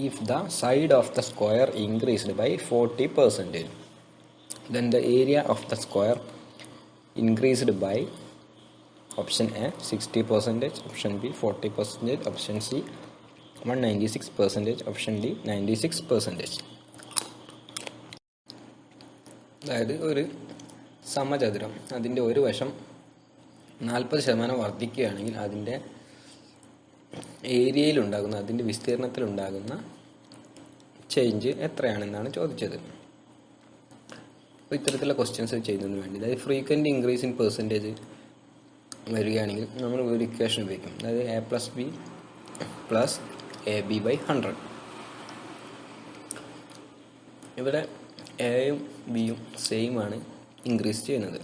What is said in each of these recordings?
if the side of the square increased by 40%, then the area of the square increased by option A 60%, option B 40%, option C 196%, option D 96%. അതായത് ഒരു സമചതുരം അതിൻ്റെ ഒരു വശം 40% വർദ്ധിക്കുകയാണെങ്കിൽ അതിൻ്റെ ഏരിയയിലുണ്ടാകുന്ന, അതിൻ്റെ വിസ്തീർണത്തിലുണ്ടാകുന്ന ചേഞ്ച് എത്രയാണെന്നാണ് ചോദിച്ചത്. അപ്പോൾ ഇത്തരത്തിലുള്ള ക്വസ്റ്റ്യൻസ് ചെയ്യുന്നതിന് വേണ്ടി, അതായത് ഫ്രീക്വൻറ്റ് ഇൻക്രീസ് ഇൻ പെർസെൻറ്റേജ് വരികയാണെങ്കിൽ നമ്മൾ ഒരു ഇക്വേഷൻ ഉപയോഗിക്കും. അതായത് A+B + AB/100. ഇവിടെ എയും ബിയും സെയിം ആണ് ഇൻക്രീസ് ചെയ്യുന്നത്.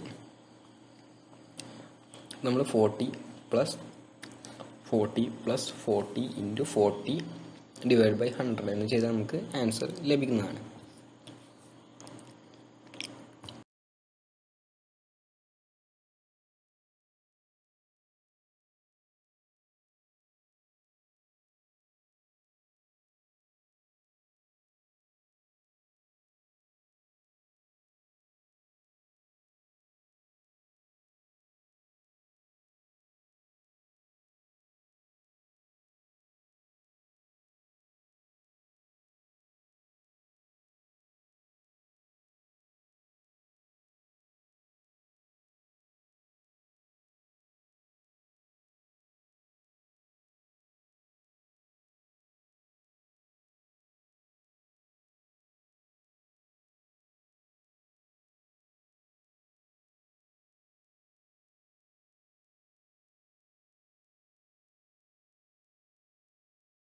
നമ്മൾ 40 + 40 + 40 × 40 / 100 എന്ന് ചെയ്താൽ നമുക്ക് ആൻസർ ലഭിക്കുന്നതാണ്.